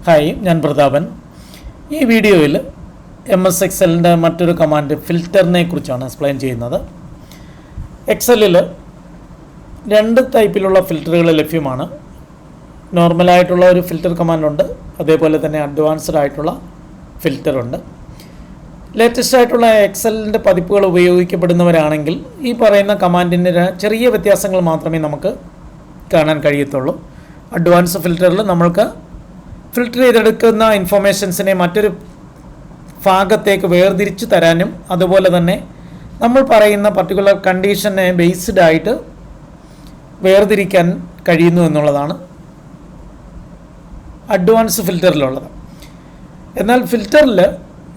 Hi, ഞാൻ പ്രതാപൻ. ഈ വീഡിയോയിൽ MS എക്സലിൻ്റെ മറ്റൊരു കമാൻഡ് ഫിൽറ്ററിനെ കുറിച്ചാണ് എക്സ്പ്ലെയിൻ ചെയ്യുന്നത്. എക്സലിൽ രണ്ട് ടൈപ്പിലുള്ള ഫിൽറ്ററുകൾ ലഭ്യമാണ്. നോർമലായിട്ടുള്ള ഒരു ഫിൽറ്റർ കമാൻഡുണ്ട്, അതേപോലെ തന്നെ അഡ്വാൻസ്ഡ് ആയിട്ടുള്ള ഫിൽറ്ററുണ്ട്. ലേറ്റസ്റ്റ് ആയിട്ടുള്ള എക്സലിൻ്റെ പതിപ്പുകൾ ഉപയോഗിക്കപ്പെടുന്നവരാണെങ്കിൽ ഈ പറയുന്ന കമാൻഡിൻ്റെ ചെറിയ വ്യത്യാസങ്ങൾ മാത്രമേ നമുക്ക് കാണാൻ കഴിയത്തുള്ളൂ. അഡ്വാൻസ് ഫിൽറ്ററിൽ നമ്മൾക്ക് ഫിൽറ്റർ ചെയ്തെടുക്കുന്ന ഇൻഫോർമേഷൻസിനെ മറ്റൊരു ഭാഗത്തേക്ക് വേർതിരിച്ച് തരാനും അതുപോലെ തന്നെ നമ്മൾ പറയുന്ന പർട്ടിക്കുലർ കണ്ടീഷനെ ബേസ്ഡ് ആയിട്ട് വേർതിരിക്കാൻ കഴിയുന്നു എന്നുള്ളതാണ് അഡ്വാൻസ് ഫിൽറ്ററിലുള്ളത്. എന്നാൽ ഫിൽറ്ററിൽ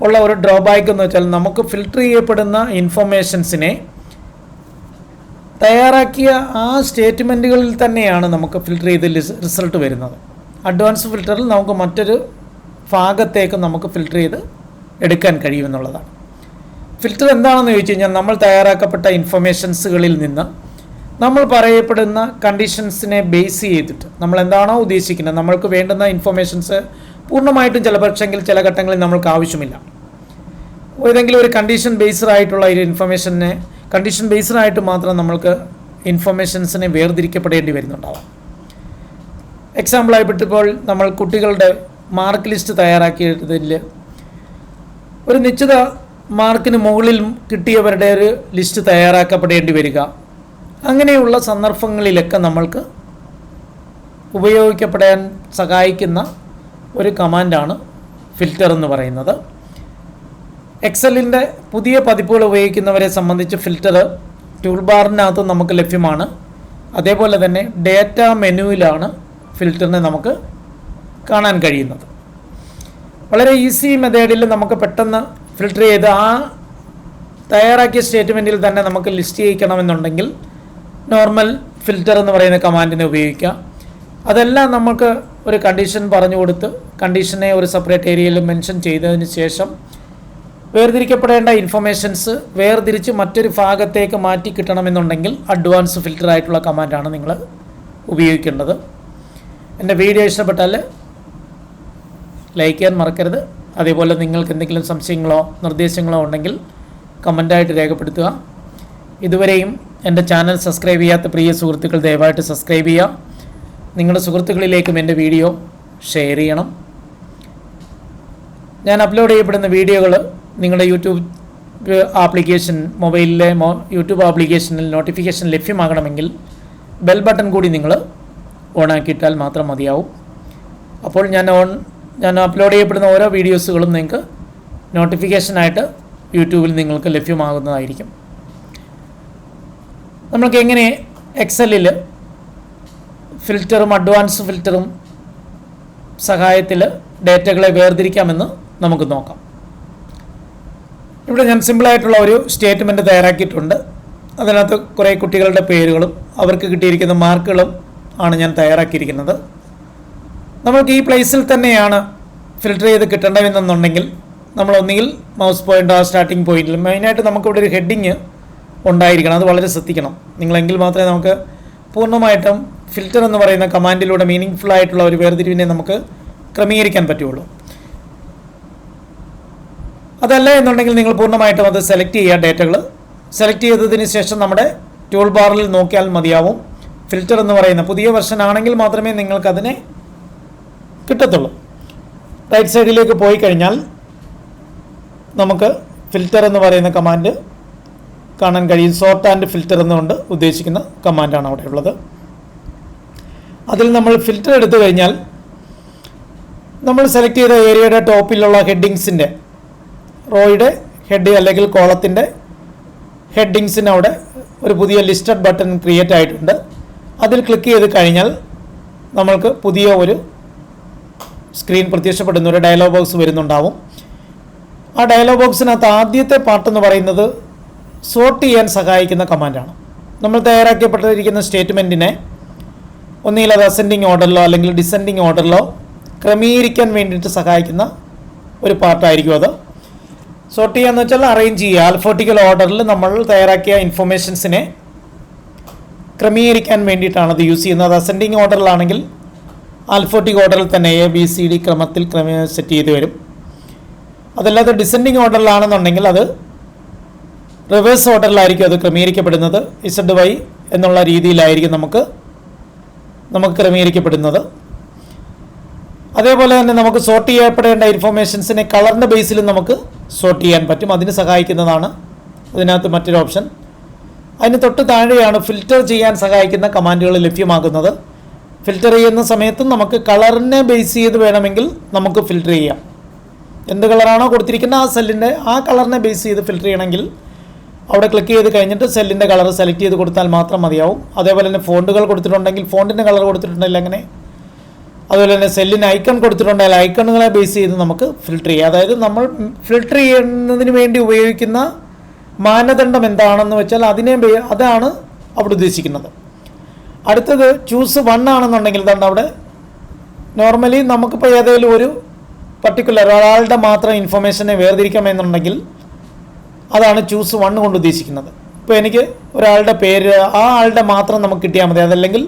ഉള്ള ഒരു ഡ്രോബാക്ക് എന്ന് വെച്ചാൽ നമുക്ക് ഫിൽറ്റർ ചെയ്യപ്പെടുന്ന ഇൻഫോർമേഷൻസിനെ തയ്യാറാക്കിയ ആ സ്റ്റേറ്റ്മെൻറ്റുകളിൽ തന്നെയാണ് നമുക്ക് ഫിൽറ്റർ ചെയ്ത് റിസൾട്ട് വരുന്നത്. അഡ്വാൻസ് ഫിൽറ്ററിൽ നമുക്ക് മറ്റൊരു ഭാഗത്തേക്ക് നമുക്ക് ഫിൽറ്റർ ചെയ്ത് എടുക്കാൻ കഴിയുമെന്നുള്ളതാണ്. ഫിൽറ്റർ എന്താണെന്ന് ചോദിച്ചു കഴിഞ്ഞാൽ നമ്മൾ തയ്യാറാക്കപ്പെട്ട ഇൻഫർമേഷൻസുകളിൽ നിന്ന് നമ്മൾ പറയപ്പെടുന്ന കണ്ടീഷൻസിനെ ബേസ് ചെയ്തിട്ട് നമ്മൾ എന്താണോ ഉദ്ദേശിക്കുന്നത്, നമ്മൾക്ക് വേണ്ടുന്ന ഇൻഫർമേഷൻസ് പൂർണ്ണമായിട്ടും ചിലപക്ഷെങ്കിൽ ചില ഘട്ടങ്ങളിൽ നമ്മൾക്ക് ആവശ്യമില്ല. ഏതെങ്കിലും ഒരു കണ്ടീഷൻ ബേസ്ഡ് ആയിട്ടുള്ള ഒരു ഇൻഫർമേഷനെ കണ്ടീഷൻ ബേസ്ഡ് ആയിട്ട് മാത്രം നമ്മൾക്ക് ഇൻഫർമേഷൻസിനെ വേർതിരിക്കപ്പെടേണ്ടി വരുന്നുണ്ടാവാം. എക്സാമ്പിളായിട്ടിപ്പോൾ നമ്മൾ കുട്ടികളുടെ മാർക്ക് ലിസ്റ്റ് തയ്യാറാക്കിയതിൽ ഒരു നിശ്ചിത മാർക്കിന് മുകളിൽ കിട്ടിയവരുടെ ഒരു ലിസ്റ്റ് തയ്യാറാക്കപ്പെടേണ്ടി വരിക, അങ്ങനെയുള്ള സന്ദർഭങ്ങളിലൊക്കെ നമ്മൾക്ക് ഉപയോഗിക്കപ്പെടാൻ സഹായിക്കുന്ന ഒരു കമാൻഡാണ് ഫിൽറ്റർ എന്ന് പറയുന്നത്. എക്സലിൻ്റെ പുതിയ പതിപ്പുകൾ ഉപയോഗിക്കുന്നവരെ സംബന്ധിച്ച് ഫിൽറ്റർ ടൂൾ ബാറിനകത്ത് നമുക്ക് ലഭ്യമാണ്. അതേപോലെ തന്നെ ഡേറ്റ മെനുവിലാണ് ഫിൽറ്ററിനെ നമുക്ക് കാണാൻ കഴിയുന്നത്. വളരെ ഈസി മെത്തേഡിൽ നമുക്ക് പെട്ടെന്ന് ഫിൽറ്റർ ചെയ്ത് ആ തയ്യാറാക്കിയ സ്റ്റേറ്റ്മെൻറ്റിൽ തന്നെ നമുക്ക് ലിസ്റ്റ് ചെയ്യിക്കണമെന്നുണ്ടെങ്കിൽ നോർമൽ ഫിൽറ്റർ എന്ന് പറയുന്ന കമാൻഡിനെ ഉപയോഗിക്കാം. അതെല്ലാം നമുക്ക് ഒരു കണ്ടീഷൻ പറഞ്ഞു കൊടുത്ത് കണ്ടീഷനെ ഒരു സെപ്പറേറ്റ് ഏരിയയിൽ മെൻഷൻ ചെയ്തതിന് ശേഷം വേർതിരിക്കപ്പെടേണ്ട ഇൻഫർമേഷൻസ് വേർതിരിച്ച് മറ്റൊരു ഭാഗത്തേക്ക് മാറ്റി കിട്ടണമെന്നുണ്ടെങ്കിൽ അഡ്വാൻസ് ഫിൽറ്റർ ആയിട്ടുള്ള കമാൻഡാണ് നിങ്ങൾ ഉപയോഗിക്കേണ്ടത്. എൻ്റെ വീഡിയോ ഇഷ്ടപ്പെട്ടാൽ ലൈക്ക് ചെയ്യാൻ മറക്കരുത്. അതേപോലെ നിങ്ങൾക്ക് എന്തെങ്കിലും സംശയങ്ങളോ നിർദ്ദേശങ്ങളോ ഉണ്ടെങ്കിൽ കമൻ്റായിട്ട് രേഖപ്പെടുത്തുക. ഇതുവരെയും എൻ്റെ ചാനൽ സബ്സ്ക്രൈബ് ചെയ്യാത്ത പ്രിയ സുഹൃത്തുക്കൾ ദയവായിട്ട് സബ്സ്ക്രൈബ് ചെയ്യുക. നിങ്ങളുടെ സുഹൃത്തുക്കളിലേക്കും എൻ്റെ വീഡിയോ ഷെയർ ചെയ്യണം. ഞാൻ അപ്ലോഡ് ചെയ്യപ്പെടുന്ന വീഡിയോകൾ നിങ്ങളുടെ യൂട്യൂബ് ആപ്ലിക്കേഷൻ മൊബൈലിലെ യൂട്യൂബ് ആപ്ലിക്കേഷനിൽ നോട്ടിഫിക്കേഷൻ ലഭ്യമാകണമെങ്കിൽ ബെൽ ബട്ടൺ കൂടി നിങ്ങൾ ഓണാക്കിയിട്ടാൽ മാത്രം മതിയാവും. അപ്പോൾ ഞാൻ അപ്ലോഡ് ചെയ്യപ്പെടുന്ന ഓരോ വീഡിയോസുകളും നിങ്ങൾക്ക് നോട്ടിഫിക്കേഷനായിട്ട് യൂട്യൂബിൽ നിങ്ങൾക്ക് ലഭ്യമാകുന്നതായിരിക്കും. നമ്മൾക്ക് എങ്ങനെ എക്സലിൽ ഫിൽറ്ററും അഡ്വാൻസ് ഫിൽറ്ററും സഹായത്തിൽ ഡേറ്റകളെ വേർതിരിക്കാമെന്ന് നമുക്ക് നോക്കാം. ഇവിടെ ഞാൻ സിമ്പിളായിട്ടുള്ള ഒരു സ്റ്റേറ്റ്മെൻറ്റ് തയ്യാറാക്കിയിട്ടുണ്ട്. അതിനകത്ത് കുറേ കുട്ടികളുടെ പേരുകളും അവർക്ക് കിട്ടിയിരിക്കുന്ന മാർക്കുകളും ആണ് ഞാൻ തയ്യാറാക്കിയിരിക്കുന്നത്. നമ്മൾക്ക് ഈ പ്ലേസിൽ തന്നെയാണ് ഫിൽറ്റർ ചെയ്ത് കിട്ടേണ്ടതെന്നുണ്ടെങ്കിൽ നമ്മൾ ഒന്നുകിൽ മൗസ് പോയിൻ്റ് ആ സ്റ്റാർട്ടിംഗ് പോയിന്റിൽ മെയിനായിട്ട് നമുക്കിവിടെ ഒരു ഹെഡിങ് ഉണ്ടായിരിക്കണം. അത് വളരെ ശ്രദ്ധിക്കണം നിങ്ങളെങ്കിൽ മാത്രമേ നമുക്ക് പൂർണ്ണമായിട്ടും ഫിൽറ്റർ എന്ന് പറയുന്ന കമാൻഡിലൂടെ മീനിങ് ഫുൾ ആയിട്ടുള്ള ഒരു വേർതിരിവിനെ നമുക്ക് ക്രമീകരിക്കാൻ പറ്റുള്ളൂ. അതല്ല എന്നുണ്ടെങ്കിൽ നിങ്ങൾ പൂർണ്ണമായിട്ടും അത് സെലക്ട് ചെയ്യുക. ഡേറ്റകൾ സെലക്ട് ചെയ്തതിന് ശേഷം നമ്മുടെ ടൂൾ ബാറിൽ നോക്കിയാൽ മതിയാവും. ഫിൽറ്റർ എന്ന് പറയുന്ന പുതിയ വെർഷൻ ആണെങ്കിൽ മാത്രമേ നിങ്ങൾക്കതിനെ കിട്ടത്തുള്ളൂ. റൈറ്റ് സൈഡിലേക്ക് പോയി കഴിഞ്ഞാൽ നമുക്ക് ഫിൽറ്റർ എന്ന് പറയുന്ന കമാൻഡ് കാണാൻ കഴിയും. സോർട്ട് ആൻഡ് ഫിൽറ്റർ എന്നുകൊണ്ട് ഉദ്ദേശിക്കുന്ന കമാൻഡാണ് അവിടെ ഉള്ളത്. അതിൽ നമ്മൾ ഫിൽറ്റർ എടുത്തു കഴിഞ്ഞാൽ നമ്മൾ സെലക്ട് ചെയ്ത ഏരിയയുടെ ടോപ്പിലുള്ള ഹെഡിങ്സിൻ്റെ റോയുടെ ഹെഡ് അല്ലെങ്കിൽ കോളത്തിൻ്റെ ഹെഡിങ്സിന് അവിടെ ഒരു പുതിയ ലിസ്റ്റഡ് ബട്ടൺ ക്രിയേറ്റ് ആയിട്ടുണ്ട്. അതിൽ ക്ലിക്ക് ചെയ്ത് കഴിഞ്ഞാൽ നമ്മൾക്ക് പുതിയ ഒരു സ്ക്രീൻ പ്രത്യക്ഷപ്പെടുന്ന ഒരു ഡയലോഗ് ബോക്സ് വരുന്നുണ്ടാവും. ആ ഡയലോഗ് ബോക്സിനകത്ത് ആദ്യത്തെ പാർട്ടെന്ന് പറയുന്നത് സോർട്ട് ചെയ്യാൻ സഹായിക്കുന്ന കമാൻഡാണ്. നമ്മൾ തയ്യാറാക്കപ്പെട്ടിരിക്കുന്ന സ്റ്റേറ്റ്മെൻറ്റിനെ ഒന്നുകിൽ അത് അസെൻഡിങ് ഓർഡറിലോ അല്ലെങ്കിൽ ഡിസെൻഡിങ് ഓർഡറിലോ ക്രമീകരിക്കാൻ വേണ്ടിയിട്ട് സഹായിക്കുന്ന ഒരു പാർട്ടായിരിക്കും അത്. സോർട്ട് ചെയ്യുക എന്ന് വെച്ചാൽ അറേഞ്ച് ചെയ്യുക. ആൽഫബറ്റിക്കൽ ഓർഡറിൽ നമ്മൾ തയ്യാറാക്കിയ ഇൻഫർമേഷൻസിനെ ക്രമീകരിക്കാൻ വേണ്ടിയിട്ടാണ് അത് യൂസ് ചെയ്യുന്നത്. അസെൻഡിങ് ഓർഡറിലാണെങ്കിൽ ആൽഫോട്ടിക് ഓർഡറിൽ തന്നെ ABCD ക്രമത്തിൽ സെറ്റ് ചെയ്ത് വരും. അതല്ലാതെ ഡിസെൻഡിങ് ഓർഡറിലാണെന്നുണ്ടെങ്കിൽ അത് റിവേഴ്സ് ഓർഡറിലായിരിക്കും അത് ക്രമീകരിക്കപ്പെടുന്നത്. ZY എന്നുള്ള രീതിയിലായിരിക്കും നമുക്ക് ക്രമീകരിക്കപ്പെടുന്നത്. അതേപോലെ തന്നെ നമുക്ക് സോർട്ട് ചെയ്യപ്പെടേണ്ട ഇൻഫോർമേഷൻസിനെ കളറിൻ്റെ ബേസിൽ നമുക്ക് സോർട്ട് ചെയ്യാൻ പറ്റും. അതിന് സഹായിക്കുന്നതാണ് ഇതിനകത്ത് മറ്റൊരു ഓപ്ഷൻ. അതിന് തൊട്ട് താഴെയാണ് ഫിൽറ്റർ ചെയ്യാൻ സഹായിക്കുന്ന കമാൻഡുകൾ ലഭ്യമാകുന്നത്. ഫിൽറ്റർ ചെയ്യുന്ന സമയത്തും നമുക്ക് കളറിനെ ബേസ് ചെയ്ത് വേണമെങ്കിൽ നമുക്ക് ഫിൽറ്റർ ചെയ്യാം. എന്ത് കളറാണോ കൊടുത്തിരിക്കുന്ന ആ കളറിനെ ബേസ് ചെയ്ത് ഫിൽറ്റർ ചെയ്യണമെങ്കിൽ അവിടെ ക്ലിക്ക് ചെയ്ത് കഴിഞ്ഞിട്ട് സെല്ലിൻ്റെ കളർ സെലക്ട് ചെയ്ത് കൊടുത്താൽ മാത്രം മതിയാവും. അതേപോലെ തന്നെ ഫോണ്ടുകൾ കൊടുത്തിട്ടുണ്ടെങ്കിൽ ഫോണ്ടിൻ്റെ കളർ കൊടുത്തിട്ടുണ്ടെങ്കിൽ അങ്ങനെ. അതുപോലെ തന്നെ സെല്ലിന് ഐക്കൺ കൊടുത്തിട്ടുണ്ടെങ്കിൽ ഐക്കണുകളെ ബേസ് ചെയ്ത് നമുക്ക് ഫിൽറ്റർ ചെയ്യാം. അതായത് നമ്മൾ ഫിൽറ്റർ ചെയ്യുന്നതിന് വേണ്ടി ഉപയോഗിക്കുന്ന മാനദണ്ഡം എന്താണെന്ന് വെച്ചാൽ അതാണ് അവിടെ ഉദ്ദേശിക്കുന്നത്. അടുത്തത് ചൂസ് 1 ആണെന്നുണ്ടെങ്കിൽ ഇതാണ് അവിടെ നോർമലി നമുക്കിപ്പോൾ ഏതെങ്കിലും ഒരു പർട്ടിക്കുലർ ഒരാളുടെ മാത്രം ഇൻഫർമേഷനെ വേർതിരിക്കാമെന്നുണ്ടെങ്കിൽ അതാണ് ചൂസ് 1 കൊണ്ട് ഉദ്ദേശിക്കുന്നത്. ഇപ്പോൾ എനിക്ക് ഒരാളുടെ പേര് ആ ആളുടെ മാത്രം നമുക്ക് കിട്ടിയാൽ മതി. അതല്ലെങ്കിൽ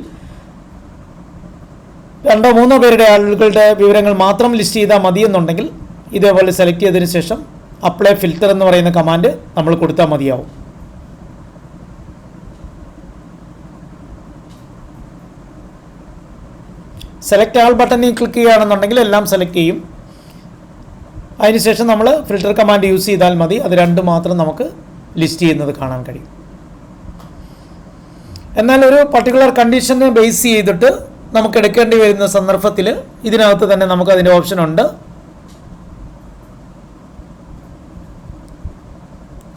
2-3 പേരുടെ ആളുകളുടെ വിവരങ്ങൾ മാത്രം ലിസ്റ്റ് ചെയ്താൽ മതി എന്നുണ്ടെങ്കിൽ ഇതേപോലെ സെലക്ട് ചെയ്തതിന് ശേഷം അപ്ലൈ ഫിൽറ്റർ എന്ന് പറയുന്ന കമാൻഡ് നമ്മൾ കൊടുത്താൽ മതിയാവും. സെലക്ട് ആൾ ബട്ടണിൽ ക്ലിക്ക് ചെയ്യുകയാണെന്നുണ്ടെങ്കിൽ എല്ലാം സെലക്ട് ചെയ്യും. അതിനുശേഷം നമ്മൾ ഫിൽറ്റർ കമാൻഡ് യൂസ് ചെയ്താൽ മതി. അത് 2 മാത്രം നമുക്ക് ലിസ്റ്റ് ചെയ്യുന്നത് കാണാൻ കഴിയും. എന്നാൽ ഒരു പർട്ടിക്കുലർ കണ്ടീഷനെ ബേസ് ചെയ്തിട്ട് നമുക്ക് എടുക്കേണ്ടി വരുന്ന സന്ദർഭത്തിൽ ഇതിനകത്ത് തന്നെ നമുക്ക് അതിൻ്റെ ഓപ്ഷൻ ഉണ്ട്.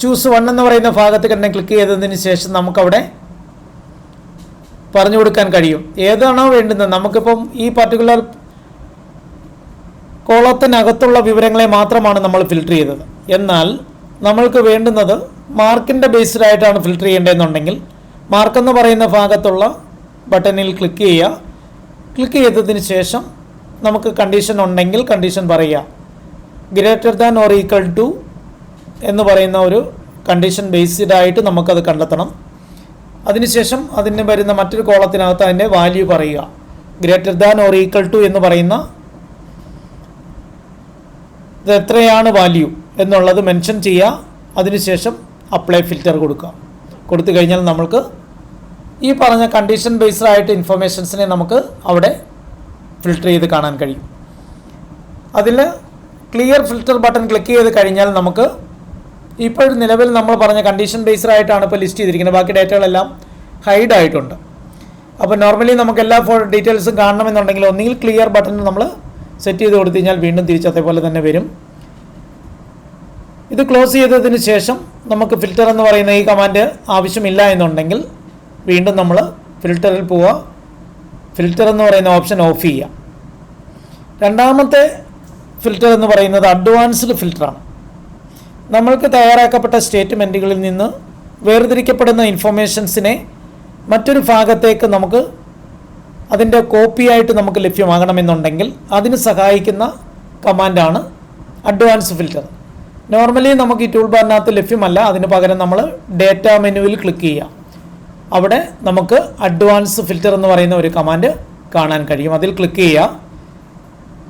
ചൂസ് 1 എന്ന് പറയുന്ന ഭാഗത്ത് തന്നെ ക്ലിക്ക് ചെയ്തതിന് ശേഷം നമുക്കവിടെ പറഞ്ഞു കൊടുക്കാൻ കഴിയും ഏതാണോ വേണ്ടുന്നത്. നമുക്കിപ്പം ഈ പർട്ടിക്കുലർ കോളത്തിനകത്തുള്ള വിവരങ്ങളെ മാത്രമാണ് നമ്മൾ ഫിൽറ്റർ ചെയ്തത്. എന്നാൽ നമ്മൾക്ക് വേണ്ടുന്നത് മാർക്കിൻ്റെ ബേസ്ഡ് ആയിട്ടാണ് ഫിൽറ്റർ ചെയ്യേണ്ടതെന്നുണ്ടെങ്കിൽ മാർക്കെന്ന് പറയുന്ന ഭാഗത്തുള്ള ബട്ടണിൽ ക്ലിക്ക് ചെയ്യുക. ക്ലിക്ക് ചെയ്തതിന് ശേഷം നമുക്ക് കണ്ടീഷൻ ഉണ്ടെങ്കിൽ കണ്ടീഷൻ പറയുക. Greater than or equal to എന്ന് പറയുന്ന ഒരു കണ്ടീഷൻ ബേസ്ഡ് ആയിട്ട് നമുക്കത് കണ്ടെത്തണം. അതിനുശേഷം അതിന് വരുന്ന മറ്റൊരു കോളത്തിനകത്ത് അതിൻ്റെ വാല്യൂ പറയുക. Greater than or equal to എന്ന് പറയുന്ന ഇത് എത്രയാണ് വാല്യൂ എന്നുള്ളത് മെൻഷൻ ചെയ്യുക. അതിനുശേഷം അപ്ലൈ ഫിൽറ്റർ കൊടുത്തു കഴിഞ്ഞാൽ നമ്മൾക്ക് ഈ പറഞ്ഞ കണ്ടീഷൻ ബേസ്ഡ് ആയിട്ട് ഇൻഫർമേഷൻസിനെ നമുക്ക് അവിടെ ഫിൽറ്റർ ചെയ്ത് കാണാൻ കഴിയും. അതിൽ ക്ലിയർ ഫിൽറ്റർ ബട്ടൺ ക്ലിക്ക് ചെയ്ത് കഴിഞ്ഞാൽ നമുക്ക് ഇപ്പോൾ നിലവിൽ നമ്മൾ പറഞ്ഞ കണ്ടീഷൻ ബേസ്ഡ് ആയിട്ടാണ് ഇപ്പോൾ ലിസ്റ്റ് ചെയ്തിരിക്കുന്നത്. ബാക്കി ഡേറ്റകളെല്ലാം ഹൈഡ് ആയിട്ടുണ്ട്. അപ്പോൾ നോർമലി നമുക്ക് എല്ലാ ഡീറ്റെയിൽസും കാണണമെന്നുണ്ടെങ്കിൽ ഒന്നുകിൽ ക്ലിയർ ബട്ടൺ നമ്മൾ സെറ്റ് ചെയ്ത് കൊടുത്തു കഴിഞ്ഞാൽ വീണ്ടും തിരിച്ചതേപോലെ തന്നെ വരും. ഇത് ക്ലോസ് ചെയ്തതിന് ശേഷം നമുക്ക് ഫിൽറ്റർ എന്ന് പറയുന്ന ഈ കമാൻഡ് ആവശ്യമില്ല എന്നുണ്ടെങ്കിൽ വീണ്ടും നമ്മൾ ഫിൽറ്ററിൽ പോവുക. ഫിൽറ്റർ എന്ന് പറയുന്ന ഓപ്ഷൻ ഓഫ് ചെയ്യുക. രണ്ടാമത്തെ ഫിൽറ്റർ എന്ന് പറയുന്നത് അഡ്വാൻസ്ഡ് ഫിൽറ്ററാണ്. നമ്മൾക്ക് തയ്യാറാക്കപ്പെട്ട സ്റ്റേറ്റ്മെൻറ്റുകളിൽ നിന്ന് വേർതിരിക്കപ്പെടുന്ന ഇൻഫർമേഷൻസിനെ മറ്റൊരു ഭാഗത്തേക്ക് നമുക്ക് അതിൻ്റെ കോപ്പിയായിട്ട് നമുക്ക് ലഭ്യമാകണമെന്നുണ്ടെങ്കിൽ അതിന് സഹായിക്കുന്ന കമാൻഡാണ് അഡ്വാൻസ് ഫിൽറ്റർ. നോർമലി നമുക്ക് ഈ ടൂൾ ബാറിനകത്ത് ലഭ്യമല്ല. അതിന് പകരം നമ്മൾ ഡേറ്റ മെനുവിൽ ക്ലിക്ക് ചെയ്യുക. അവിടെ നമുക്ക് അഡ്വാൻസ് ഫിൽറ്റർ എന്ന് പറയുന്ന ഒരു കമാൻഡ് കാണാൻ കഴിയും. അതിൽ ക്ലിക്ക് ചെയ്യുക.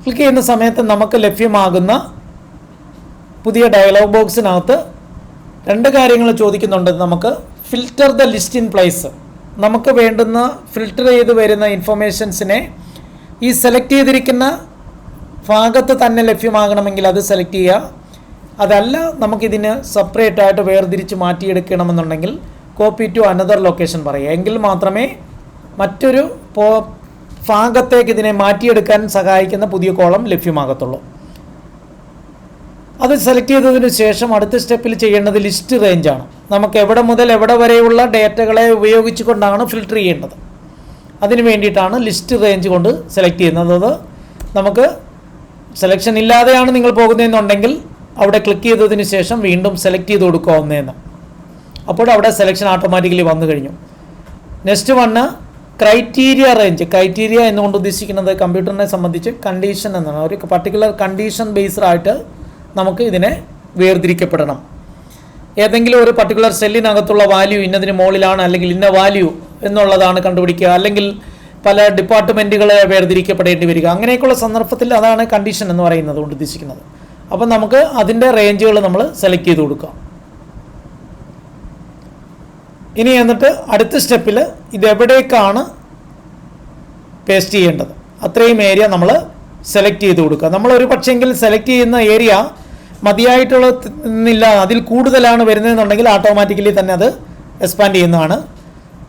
ക്ലിക്ക് ചെയ്യുന്ന സമയത്ത് നമുക്ക് ലഭ്യമാകുന്ന പുതിയ ഡയലോഗ് ബോക്സിനകത്ത് 2 കാര്യങ്ങൾ ചോദിക്കുന്നുണ്ട്. നമുക്ക് filter the list in place. നമുക്ക് വേണ്ടുന്ന ഫിൽറ്റർ ചെയ്ത് വരുന്ന ഇൻഫർമേഷൻസിനെ ഈ സെലക്ട് ചെയ്തിരിക്കുന്ന ഭാഗത്ത് തന്നെ ലഭ്യമാകണമെങ്കിൽ അത് സെലക്ട് ചെയ്യുക. അതല്ല നമുക്കിതിന് സെപ്പറേറ്റ് ആയിട്ട് വേർതിരിച്ച് മാറ്റിയെടുക്കണമെന്നുണ്ടെങ്കിൽ കോപ്പി ടു അനദർ ലൊക്കേഷൻ പറയുക. എങ്കിൽ മാത്രമേ മറ്റൊരു ഭാഗത്തേക്ക് ഇതിനെ മാറ്റിയെടുക്കാൻ സഹായിക്കുന്ന പുതിയ കോളം ലഭ്യമാകത്തുള്ളൂ. അത് സെലക്ട് ചെയ്തതിന് ശേഷം അടുത്ത സ്റ്റെപ്പിൽ ചെയ്യേണ്ടത് ലിസ്റ്റ് റേഞ്ചാണ്. നമുക്ക് എവിടെ മുതൽ എവിടെ വരെയുള്ള ഡേറ്റകളെ ഉപയോഗിച്ചുകൊണ്ടാണ് ഫിൽറ്റർ ചെയ്യേണ്ടത്. അതിന് വേണ്ടിയിട്ടാണ് ലിസ്റ്റ് റേഞ്ച് കൊണ്ട് സെലക്ട് ചെയ്യുന്നത്. അത് നമുക്ക് സെലക്ഷൻ ഇല്ലാതെയാണ് നിങ്ങൾ പോകുന്നതെന്നുണ്ടെങ്കിൽ അവിടെ ക്ലിക്ക് ചെയ്തതിന് ശേഷം വീണ്ടും സെലക്ട് ചെയ്ത് കൊടുക്കാവുന്നതെന്ന്. അപ്പോൾ അവിടെ സെലക്ഷൻ ഓട്ടോമാറ്റിക്കലി വന്നു കഴിഞ്ഞു. Next one criteria range. Criteria എന്നുകൊണ്ട് ഉദ്ദേശിക്കുന്നത് കമ്പ്യൂട്ടറിനെ സംബന്ധിച്ച് കണ്ടീഷൻ എന്നാണ്. ഒരു പർട്ടിക്കുലർ കണ്ടീഷൻ ബേസ്ഡ് ആയിട്ട് നമുക്ക് ഇതിനെ വേർതിരിക്കപ്പെടണം. ഏതെങ്കിലും ഒരു പർട്ടിക്കുലർ സെല്ലിനകത്തുള്ള വാല്യൂ ഇന്നതിന് മുകളിലാണ് അല്ലെങ്കിൽ ഇന്ന വാല്യൂ എന്നുള്ളതാണ് കണ്ടുപിടിക്കുക. അല്ലെങ്കിൽ പല ഡിപ്പാർട്ട്മെൻറ്റുകൾ വേർതിരിക്കപ്പെടേണ്ടി വരിക, അങ്ങനെയൊക്കെയുള്ള സന്ദർഭത്തിൽ അതാണ് കണ്ടീഷൻ എന്ന് പറയുന്നത് കൊണ്ട് ഉദ്ദേശിക്കുന്നത്. അപ്പം നമുക്ക് അതിൻ്റെ റേഞ്ചുകൾ നമ്മൾ സെലക്ട് ചെയ്ത് കൊടുക്കാം. ഇനി എന്നിട്ട് അടുത്ത സ്റ്റെപ്പിൽ ഇതെവിടേക്കാണ് പേസ്റ്റ് ചെയ്യേണ്ടത് അത്രയും ഏരിയ നമ്മൾ സെലക്ട് ചെയ്ത് കൊടുക്കുക. നമ്മളൊരു പക്ഷെങ്കിൽ സെലക്ട് ചെയ്യുന്ന ഏരിയ മതിയായിട്ടുള്ള അതിൽ കൂടുതലാണ് വരുന്നതെന്നുണ്ടെങ്കിൽ ഓട്ടോമാറ്റിക്കലി തന്നെ അത് എക്സ്പാൻഡ് ചെയ്യുന്നതാണ്.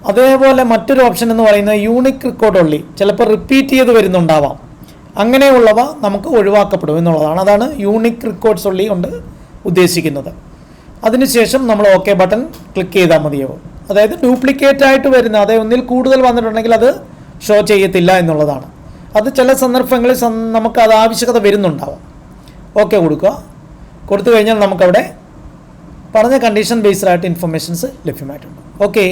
അതേപോലെ മറ്റൊരു ഓപ്ഷൻ എന്ന് പറയുന്നത് യൂണിക് റെക്കോർഡ് ഉള്ളി, ചിലപ്പോൾ റിപ്പീറ്റ് ചെയ്ത് വരുന്നുണ്ടാവാം, അങ്ങനെയുള്ളവ നമുക്ക് ഒഴിവാക്കപ്പെടും എന്നുള്ളതാണ്. അതാണ് യൂണിക് റെക്കോർഡ്സ് ഉള്ളി കൊണ്ട് ഉദ്ദേശിക്കുന്നത്. അതിനുശേഷം നമ്മൾ ഓക്കെ ബട്ടൺ ക്ലിക്ക് ചെയ്താൽ മതിയാവും. അതായത് ഡ്യൂപ്ലിക്കേറ്റ് ആയിട്ട് വരുന്ന, അതായത് ഒന്നിൽ കൂടുതൽ വന്നിട്ടുണ്ടെങ്കിൽ അത് ഷോ ചെയ്യത്തില്ല എന്നുള്ളതാണ്. അത് ചില സന്ദർഭങ്ങളിൽ നമുക്ക് അത് ആവശ്യകത വരുന്നുണ്ടാവാം. ഓക്കെ കൊടുക്കുക. കൊടുത്തു കഴിഞ്ഞാൽ നമുക്കവിടെ പറഞ്ഞ കണ്ടീഷൻ ബേസ്ഡ് ആയിട്ട് ഇൻഫർമേഷൻസ് ലഭ്യമായിട്ടുണ്ട്. ഓക്കെ.